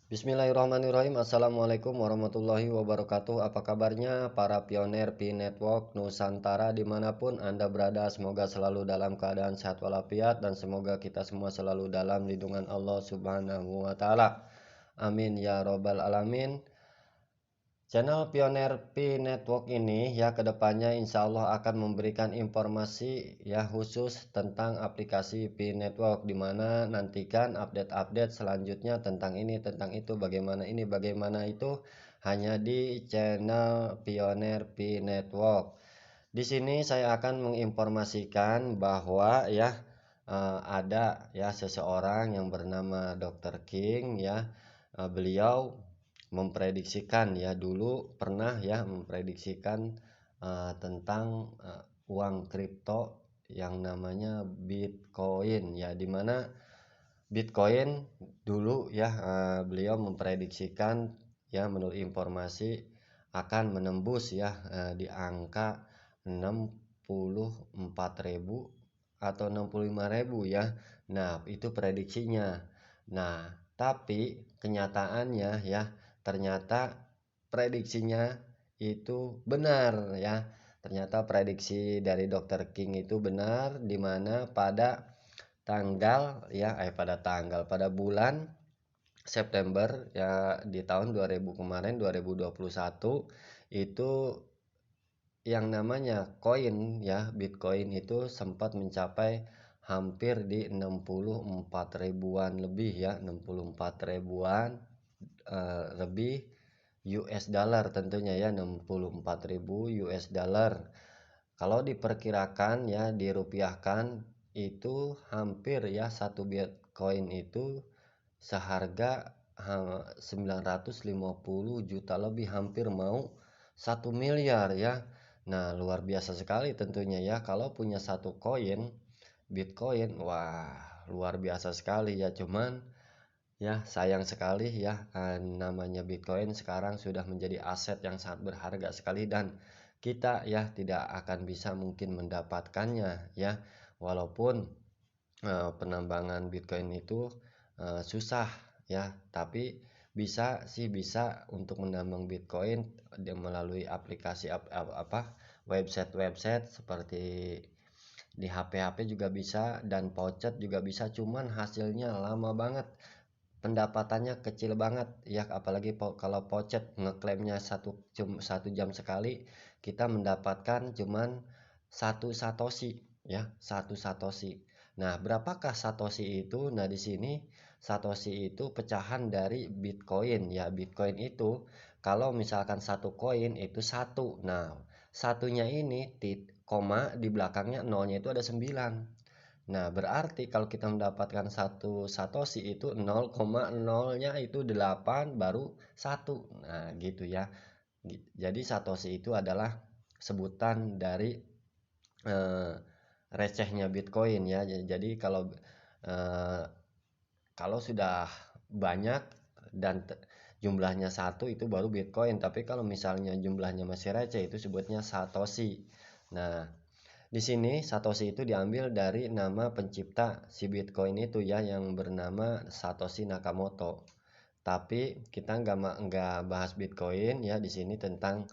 Bismillahirrahmanirrahim. Assalamualaikum warahmatullahi wabarakatuh. Apa kabarnya para pioner Pi Network Nusantara dimanapun Anda berada? Semoga selalu dalam keadaan sehat walafiat dan semoga kita semua selalu dalam lindungan Allah Subhanahu wa Ta'ala. Amin ya Robbal 'Alamin. Channel Pioner Pi Network ini ya kedepannya insya Allah akan memberikan informasi ya khusus tentang aplikasi Pi Network, dimana nantikan update-update selanjutnya tentang ini tentang itu, bagaimana itu hanya di channel Pioner Pi Network. Di sini saya akan menginformasikan bahwa ya ada ya seseorang yang bernama Dr. King ya. Beliau memprediksikan ya, dulu pernah ya memprediksikan tentang uang kripto yang namanya Bitcoin ya, dimana Bitcoin dulu ya beliau memprediksikan ya menurut informasi akan menembus ya di angka 64.000 atau 65.000 ya. Nah, itu prediksinya. Nah, tapi kenyataannya ya ternyata prediksinya itu benar ya. Ternyata prediksi dari Dr. King itu benar, di mana pada bulan September ya di tahun 2021 itu yang namanya koin ya Bitcoin itu sempat mencapai hampir di 64 ribuan lebih ya, 64 ribuan lebih US dollar tentunya ya, 64.000 US dollar. Kalau diperkirakan ya dirupiahkan itu hampir ya satu Bitcoin itu seharga 950 juta lebih, hampir mau 1 miliar ya. Nah, luar biasa sekali tentunya ya kalau punya satu koin Bitcoin. Wah, luar biasa sekali ya. Cuman ya sayang sekali ya, namanya Bitcoin sekarang sudah menjadi aset yang sangat berharga sekali dan kita ya tidak akan bisa mungkin mendapatkannya ya. Walaupun penambangan Bitcoin itu susah ya, tapi bisa untuk menambang Bitcoin melalui aplikasi website seperti di HP juga bisa, dan Pocet juga bisa, cuman hasilnya lama banget, pendapatannya kecil banget ya, apalagi kalau Pocet ngeklaimnya satu jam sekali kita mendapatkan cuman 1 satoshi ya, 1 satoshi. Nah, berapakah satoshi itu? Nah, di sini satoshi itu pecahan dari Bitcoin ya. Bitcoin itu kalau misalkan satu koin itu satu. Nah, satunya ini koma di belakangnya nolnya itu ada 9. Nah, berarti kalau kita mendapatkan 1 satoshi itu 0,0-nya itu 8 baru 1. Nah, gitu ya. Jadi satoshi itu adalah sebutan dari eh, recehnya Bitcoin ya. Jadi eh, kalau sudah banyak dan jumlahnya satu itu baru Bitcoin. Tapi kalau misalnya jumlahnya masih receh itu sebutnya Satoshi. Nah, di sini Satoshi itu diambil dari nama pencipta si Bitcoin itu ya, yang bernama Satoshi Nakamoto. Tapi kita nggak bahas Bitcoin ya di sini, tentang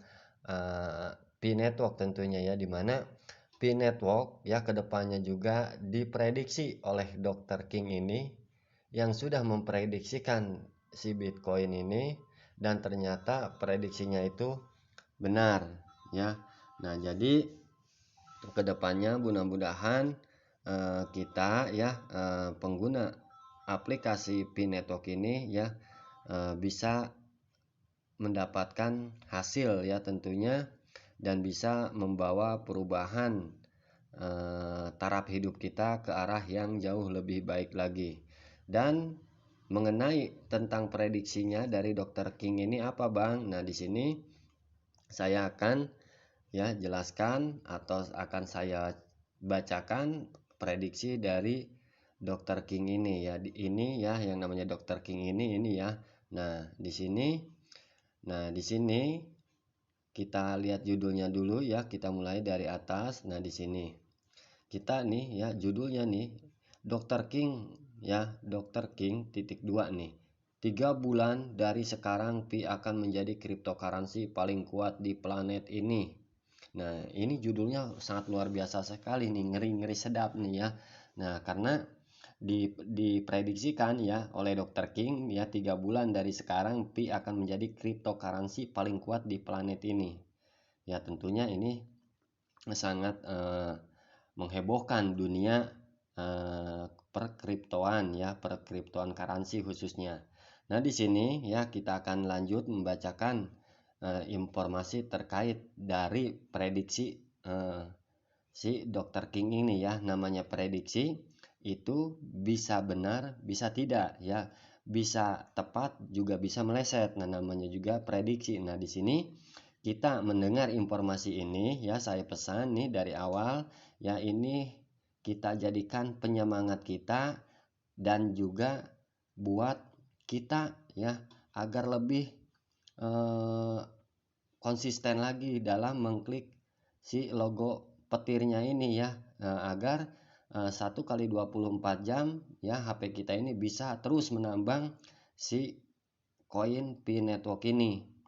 Pi Network tentunya ya, di mana Pi Network ya kedepannya juga diprediksi oleh Dr. King ini yang sudah memprediksikan si Bitcoin ini, dan ternyata prediksinya itu benar ya. Nah, jadi kedepannya mudah-mudahan kita ya pengguna aplikasi Pi Network ini ya bisa mendapatkan hasil ya tentunya, dan bisa membawa perubahan taraf hidup kita ke arah yang jauh lebih baik lagi. Dan mengenai tentang prediksinya dari Dr. King ini apa, Bang? Nah, di sini saya akan ya jelaskan atau akan saya bacakan prediksi dari Dr. King ini ya. Ini ya yang namanya Dr. King ini ya. Nah, di sini kita lihat judulnya dulu ya. Kita mulai dari atas. Nah, di sini kita nih ya judulnya nih Dr. King ya, Dr. King titik 2 nih. 3 bulan dari sekarang Pi akan menjadi cryptocurrency paling kuat di planet ini. Nah, ini judulnya sangat luar biasa sekali nih, ngeri-ngeri sedap nih ya. Nah, karena diprediksikan ya oleh Dr. King ya 3 bulan dari sekarang Pi akan menjadi cryptocurrency paling kuat di planet ini. Ya, tentunya ini sangat menghebohkan dunia perkriptoan ya, perkriptoan currency khususnya. Nah, di sini ya kita akan lanjut membacakan informasi terkait dari prediksi si Dr. King ini ya. Namanya prediksi itu bisa benar, bisa tidak ya. Bisa tepat juga bisa meleset. Nah, namanya juga prediksi. Nah, di sini kita mendengar informasi ini ya, saya pesan nih dari awal ya, ini kita jadikan penyemangat kita dan juga buat kita ya agar lebih eh, konsisten lagi dalam mengklik si logo petirnya ini ya, agar 1 kali 24 jam ya HP kita ini bisa terus menambang si koin Pi Network ini.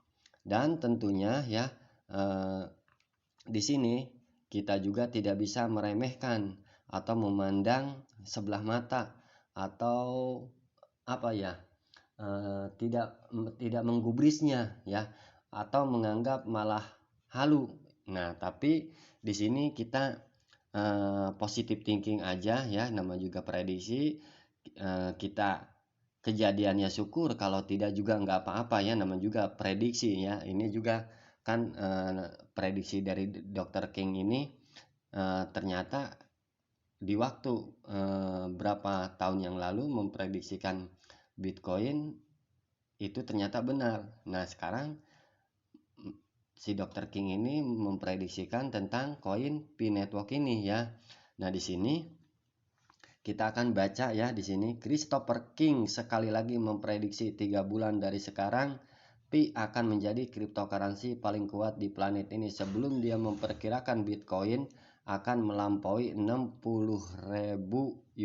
Dan tentunya ya di sini kita juga tidak bisa meremehkan atau memandang sebelah mata atau apa ya, tidak menggubrisnya ya, atau menganggap malah halu. Nah, tapi di sini kita positive thinking aja ya, nama juga prediksi. Kita kejadiannya syukur, kalau tidak juga nggak apa-apa ya, nama juga prediksi ya. Ini juga kan prediksi dari Dr. King ini ternyata di waktu berapa tahun yang lalu memprediksikan Bitcoin itu ternyata benar. Nah, sekarang si Dr. King ini memprediksikan tentang koin Pi Network ini ya. Nah, di sini kita akan baca ya, di sini Christopher King sekali lagi memprediksi 3 bulan dari sekarang Pi akan menjadi cryptocurrency paling kuat di planet ini, sebelum dia memperkirakan Bitcoin akan melampaui 60.000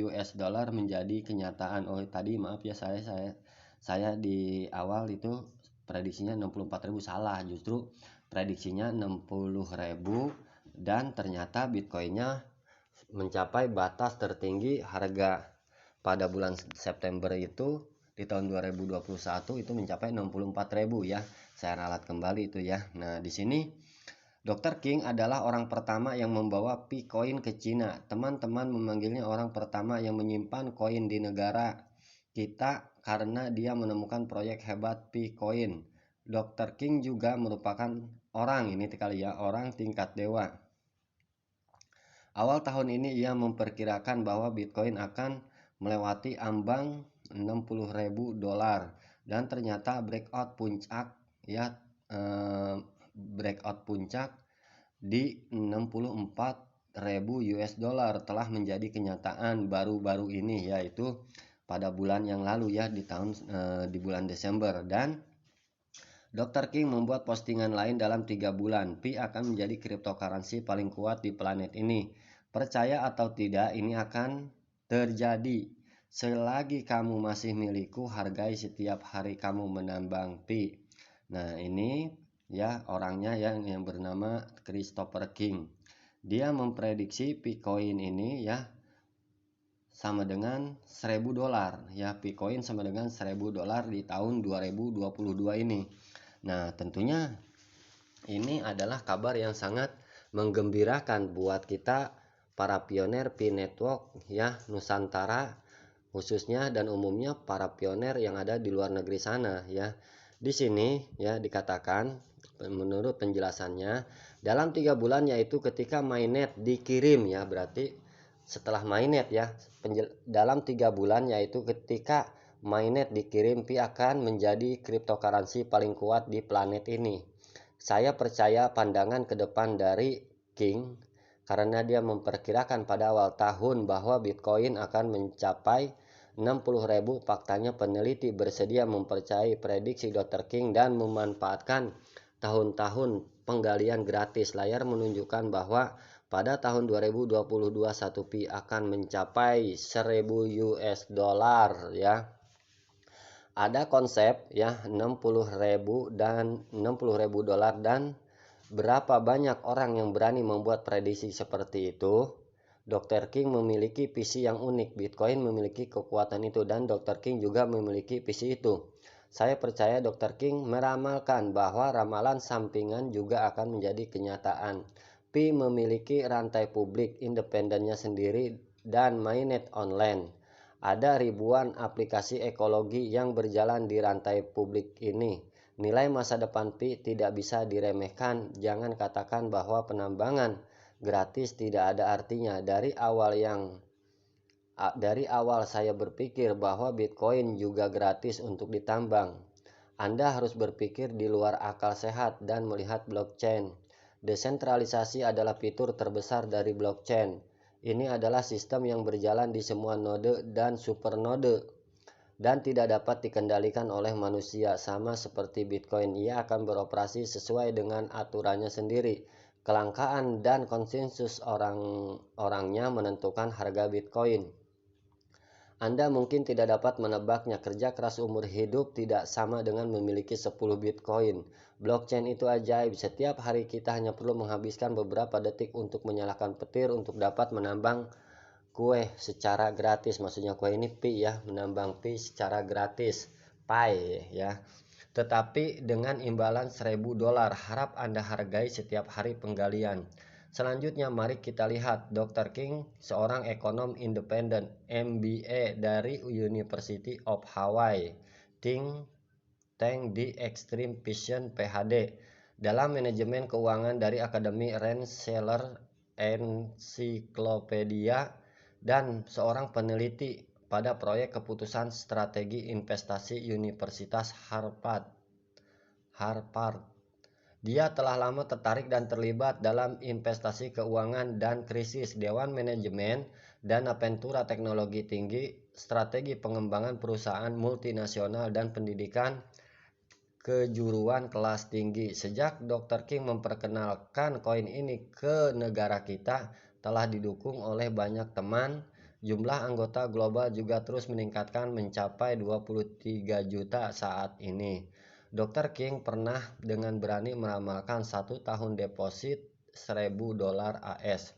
US dollar menjadi kenyataan. Oh, tadi maaf ya, saya di awal itu prediksinya 64.000, salah, justru prediksinya 60.000 dan ternyata Bitcoinnya mencapai batas tertinggi harga pada bulan September itu di tahun 2021 itu mencapai 64.000 ya. Saya ralat kembali itu ya. Nah, di sini Dr. King adalah orang pertama yang membawa P-Coin ke Cina. Teman-teman memanggilnya orang pertama yang menyimpan koin di negara kita karena dia menemukan proyek hebat P-Coin. Dr. King juga merupakan orang ini kali ya, orang tingkat dewa. Awal tahun ini ia memperkirakan bahwa Bitcoin akan melewati ambang 60.000 dolar dan ternyata breakout puncak ya, breakout puncak di 64.000 US dollar telah menjadi kenyataan baru-baru ini, yaitu pada bulan yang lalu ya, di bulan Desember. Dan Dr. King membuat postingan lain, dalam 3 bulan Pi akan menjadi cryptocurrency paling kuat di planet ini. Percaya atau tidak, ini akan terjadi. Selagi kamu masih milikku, hargai setiap hari kamu menambang Pi. Nah, ini ya orangnya yang bernama Christopher King. Dia memprediksi Bitcoin ini ya sama dengan 1.000 dolar ya, Bitcoin sama dengan 1.000 dolar di tahun 2022 ini. Nah, tentunya ini adalah kabar yang sangat menggembirakan buat kita para pioner Pi Network ya Nusantara khususnya, dan umumnya para pioner yang ada di luar negeri sana ya. Di sini ya dikatakan menurut penjelasannya dalam 3 bulan, yaitu ketika mainnet dikirim ya, berarti setelah mainnet ya, dalam 3 bulan yaitu ketika mainnet dikirim, Pi akan menjadi cryptocurrency paling kuat di planet ini. Saya percaya pandangan ke depan dari King karena dia memperkirakan pada awal tahun bahwa Bitcoin akan mencapai 60.000. Faktanya peneliti bersedia mempercayai prediksi Dr. King dan memanfaatkan tahun-tahun penggalian gratis. Layar menunjukkan bahwa pada tahun 2022 1 Pi akan mencapai 1.000 US dollar ya. Ada konsep ya 60.000 dan 60.000 dolar, dan berapa banyak orang yang berani membuat prediksi seperti itu? Dr. King memiliki visi yang unik. Bitcoin memiliki kekuatan itu dan Dr. King juga memiliki visi itu. Saya percaya Dr. King meramalkan bahwa ramalan sampingan juga akan menjadi kenyataan. Pi memiliki rantai publik independennya sendiri dan mainnet online. Ada ribuan aplikasi ekologi yang berjalan di rantai publik ini. Nilai masa depan Pi tidak bisa diremehkan. Jangan katakan bahwa penambangan gratis tidak ada artinya. Dari awal saya berpikir bahwa Bitcoin juga gratis untuk ditambang. Anda harus berpikir di luar akal sehat dan melihat blockchain. Desentralisasi adalah fitur terbesar dari blockchain. Ini adalah sistem yang berjalan di semua node dan supernode dan tidak dapat dikendalikan oleh manusia. Sama seperti Bitcoin, ia akan beroperasi sesuai dengan aturannya sendiri. Kelangkaan dan konsensus orang-orangnya menentukan harga Bitcoin. Anda mungkin tidak dapat menebaknya. Kerja keras umur hidup tidak sama dengan memiliki 10 Bitcoin. Blockchain itu ajaib. Setiap hari kita hanya perlu menghabiskan beberapa detik untuk menyalakan petir untuk dapat menambang kue secara gratis. Maksudnya kue ini pi ya, menambang pi secara gratis. Pi ya. Tetapi dengan imbalan 1.000 dolar, harap Anda hargai setiap hari penggalian. Selanjutnya mari kita lihat Dr. King, seorang ekonom independen MBA dari University of Hawaii, think tank di Extreme Vision PhD dalam manajemen keuangan dari Akademi Rensselaer Encyclopedia, dan seorang peneliti pada proyek keputusan strategi investasi Universitas Harvard. Dia telah lama tertarik dan terlibat dalam investasi keuangan dan krisis, dewan manajemen, dana ventura teknologi tinggi, strategi pengembangan perusahaan multinasional, dan pendidikan kejuruan kelas tinggi. Sejak Dr. King memperkenalkan koin ini ke negara kita, telah didukung oleh banyak teman. Jumlah anggota global juga terus meningkatkan mencapai 23 juta saat ini. Dr. King pernah dengan berani meramalkan 1 tahun deposit 1.000 dolar AS.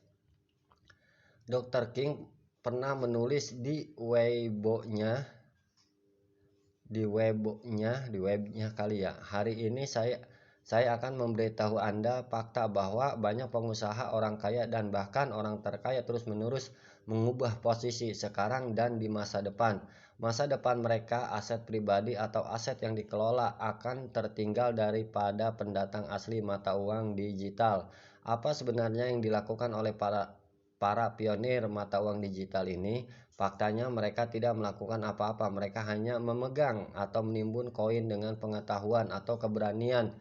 Dr. King pernah menulis di webnya kali ya. Hari ini saya akan memberitahu Anda fakta bahwa banyak pengusaha, orang kaya, dan bahkan orang terkaya terus-menerus mengubah posisi sekarang dan di masa depan. Masa depan mereka, aset pribadi atau aset yang dikelola, akan tertinggal daripada pendatang asli mata uang digital. Apa sebenarnya yang dilakukan oleh para pionir mata uang digital ini? Faktanya mereka tidak melakukan apa-apa. Mereka hanya memegang atau menimbun koin dengan pengetahuan atau keberanian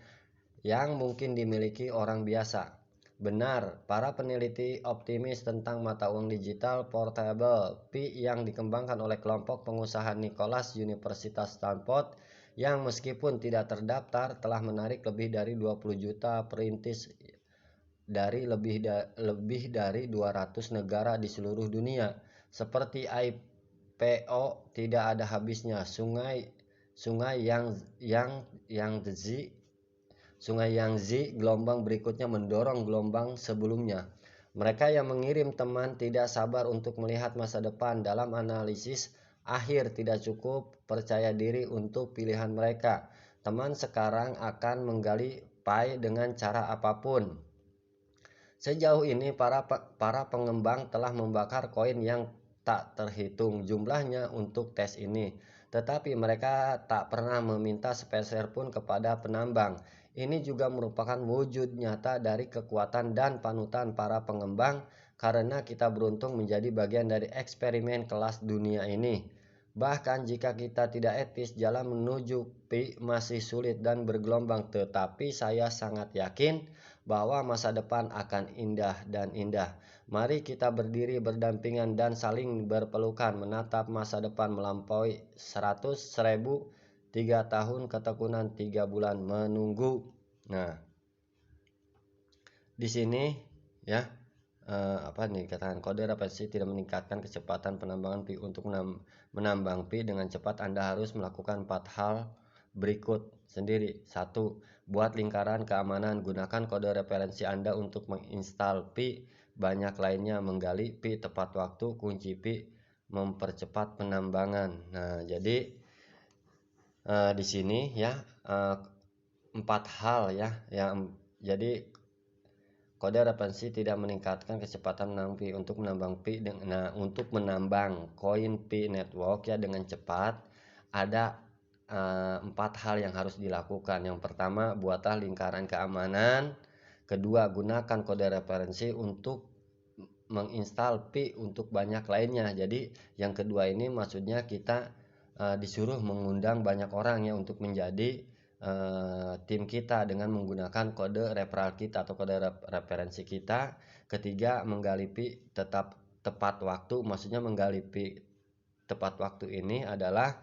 yang mungkin dimiliki orang biasa. Benar, para peneliti optimis tentang mata uang digital portable Pi yang dikembangkan oleh kelompok pengusaha Nicholas Universitas Stanford, yang meskipun tidak terdaftar telah menarik lebih dari 20 juta perintis dari lebih dari 200 negara di seluruh dunia. Seperti IPO tidak ada habisnya. Sungai Yangtze gelombang berikutnya mendorong gelombang sebelumnya. Mereka yang mengirim teman tidak sabar untuk melihat masa depan. Dalam analisis akhir, tidak cukup percaya diri untuk pilihan mereka. Teman sekarang akan menggali pi dengan cara apapun. Sejauh ini para pengembang telah membakar koin yang tak terhitung jumlahnya untuk tes ini, tetapi mereka tak pernah meminta sepeser pun kepada penambang. Ini juga merupakan wujud nyata dari kekuatan dan panutan para pengembang, karena kita beruntung menjadi bagian dari eksperimen kelas dunia ini. Bahkan jika kita tidak etis, jalan menuju Pi masih sulit dan bergelombang, tetapi saya sangat yakin bahwa masa depan akan indah dan indah. Mari kita berdiri berdampingan dan saling berpelukan menatap masa depan melampaui 100.000, 3 tahun ketekunan, 3 bulan menunggu. Nah, di sini ya apa nih katakan kode referensi tidak meningkatkan kecepatan penambangan pi. Untuk menambang pi dengan cepat, Anda harus melakukan 4 hal berikut sendiri. 1. Buat lingkaran keamanan. Gunakan kode referensi Anda untuk menginstal pi. Banyak lainnya, menggali pi tepat waktu, kunci pi, mempercepat penambangan. Nah, jadi di sini ya 4 hal ya yang jadi kode referensi tidak meningkatkan kecepatan menambang pi. Untuk menambang pi, untuk menambang koin pi network ya dengan cepat, ada 4 hal yang harus dilakukan. Yang pertama, buatlah lingkaran keamanan. Kedua, gunakan kode referensi untuk menginstal pi untuk banyak lainnya. Jadi yang kedua ini maksudnya kita disuruh mengundang banyak orang ya untuk menjadi tim kita dengan menggunakan kode referral kita atau kode referensi kita. Ketiga, menggali pi tepat waktu. Maksudnya menggali pi tepat waktu ini adalah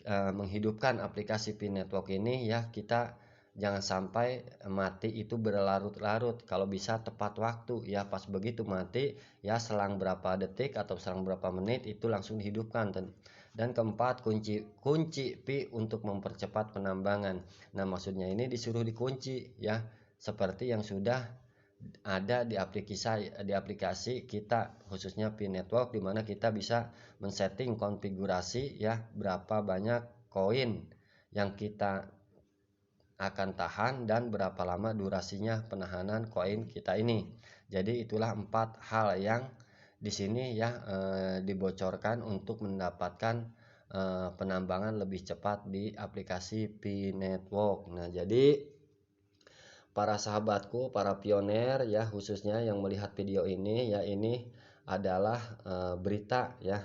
menghidupkan aplikasi pi network ini ya. Kita jangan sampai mati itu berlarut-larut, kalau bisa tepat waktu ya. Pas begitu mati ya, selang berapa detik atau selang berapa menit itu langsung dihidupkan. Dan keempat, kunci pi untuk mempercepat penambangan. Nah, maksudnya ini disuruh dikunci ya, seperti yang sudah ada di aplikasi kita, khususnya pi network, di mana kita bisa men-setting konfigurasi ya, berapa banyak koin yang kita akan tahan dan berapa lama durasinya penahanan koin kita ini. Jadi itulah 4 hal yang di sini ya dibocorkan untuk mendapatkan penambangan lebih cepat di aplikasi pi network. Nah, jadi para sahabatku, para pioner ya, khususnya yang melihat video ini ya, ini adalah berita ya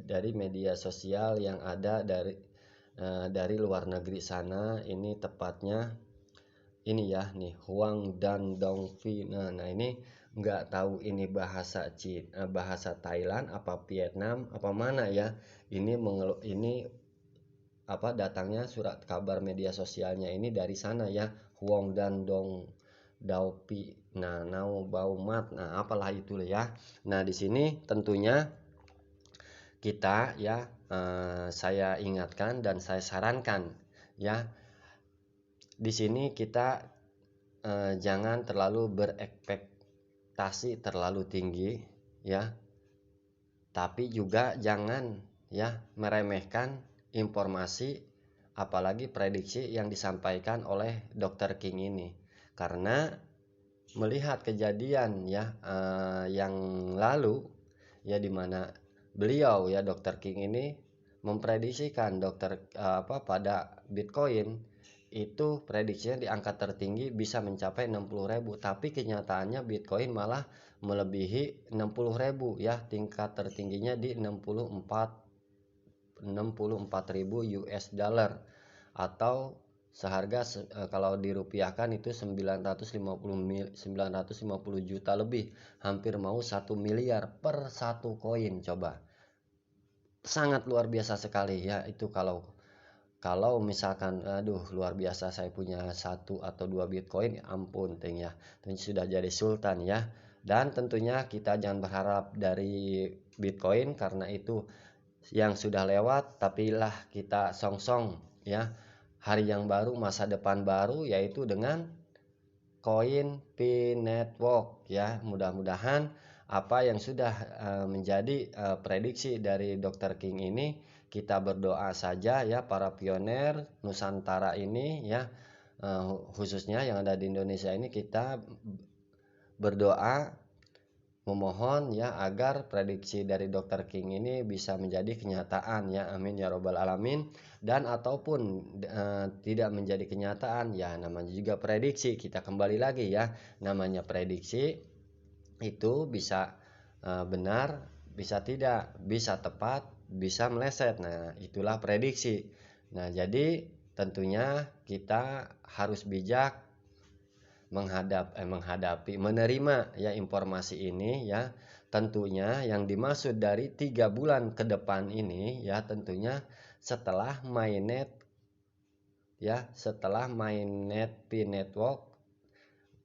dari media sosial yang ada dari luar negeri sana. Ini tepatnya ini ya nih, Huang dan Dongfi. Nah ini nggak tahu ini bahasa Cina, bahasa Thailand apa Vietnam apa mana ya. Ini apa datangnya surat kabar media sosialnya ini dari sana ya, Huang dan Daupi. Nah, Nau Baumat. Nah, apalah itu ya. Nah, di sini tentunya kita ya saya ingatkan dan saya sarankan ya, di sini kita jangan terlalu berekspektasi terlalu tinggi ya, tapi juga jangan ya meremehkan informasi apalagi prediksi yang disampaikan oleh Dr. King ini. Karena melihat kejadian ya yang lalu ya, dimana beliau ya Dr. King ini memprediksikan pada Bitcoin itu prediksinya di angka tertinggi bisa mencapai 60.000, tapi kenyataannya Bitcoin malah melebihi 60.000 ya, tingkat tertingginya di 64.000 US dollar atau seharga kalau dirupiahkan itu 950 juta lebih, hampir mau 1 miliar per satu koin. Coba, sangat luar biasa sekali ya. Itu kalau misalkan aduh luar biasa saya punya 1 atau 2 Bitcoin, ampun ting ya, sudah jadi sultan ya. Dan tentunya kita jangan berharap dari Bitcoin karena itu yang sudah lewat, tapilah kita songsong ya hari yang baru, masa depan baru, yaitu dengan koin pi network ya. Mudah-mudahan apa yang sudah menjadi prediksi dari Dr. King ini, kita berdoa saja ya, para pioner Nusantara ini ya, khususnya yang ada di Indonesia ini, kita berdoa memohon ya agar prediksi dari Dr. King ini bisa menjadi kenyataan ya, amin ya robbal alamin. Dan ataupun tidak menjadi kenyataan ya, namanya juga prediksi, kita kembali lagi ya, namanya prediksi itu bisa benar, bisa tidak, bisa tepat, bisa meleset. Nah, itulah prediksi. Nah, jadi tentunya kita harus bijak menerima ya informasi ini ya. Tentunya yang dimaksud dari 3 bulan ke depan ini ya, tentunya setelah mainnet ya, setelah mainnet pi network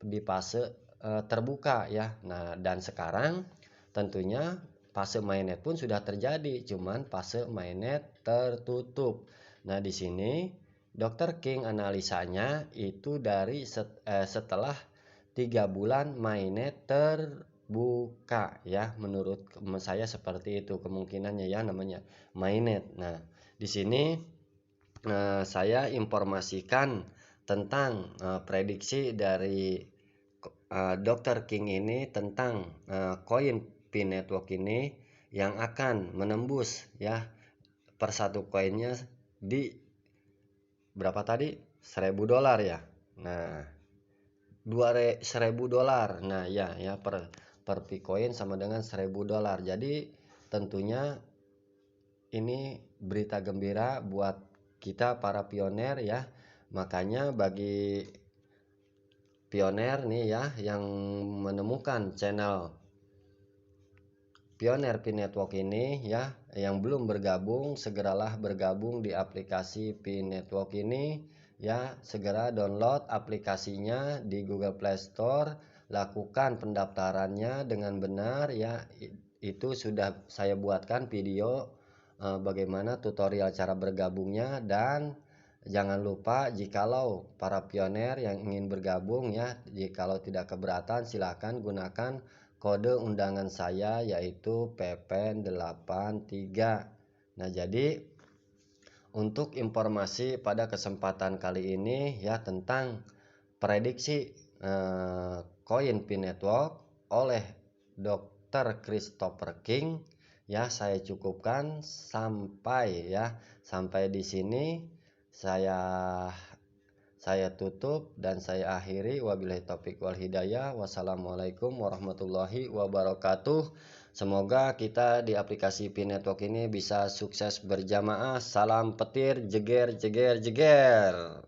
di fase terbuka ya. Nah, dan sekarang tentunya fase mainnet pun sudah terjadi, cuman fase mainnet tertutup. Nah, di sini Dr. King analisanya itu dari setelah 3 bulan mainnet terbuka ya. Menurut saya seperti itu kemungkinannya ya, namanya mainnet. Nah, di sini saya informasikan tentang prediksi dari Dr. King ini tentang koin Pi Network ini yang akan menembus ya per satu koinnya di berapa tadi? $1.000 ya. Nah, $1.000. Nah, ya per Bitcoin sama dengan $1.000. Jadi tentunya ini berita gembira buat kita para pioner ya. Makanya bagi pioner nih ya yang menemukan channel Pioneer Pi Network ini ya, yang belum bergabung segeralah bergabung di aplikasi Pi Network ini ya. Segera download aplikasinya di Google Play Store, lakukan pendaftarannya dengan benar ya. Itu sudah saya buatkan video bagaimana tutorial cara bergabungnya. Dan jangan lupa jikalau para pioner yang ingin bergabung ya, jikalau tidak keberatan silahkan gunakan kode undangan saya yaitu PPN83. Nah, jadi untuk informasi pada kesempatan kali ini ya tentang prediksi koin Pi Network oleh Dr. Christopher King ya, saya cukupkan sampai di sini. Saya tutup dan saya akhiri. Wabillahi taufik wal hidayah. Wassalamualaikum warahmatullahi wabarakatuh. Semoga kita di aplikasi Pi Network ini bisa sukses berjamaah. Salam petir, jeger jeger jeger.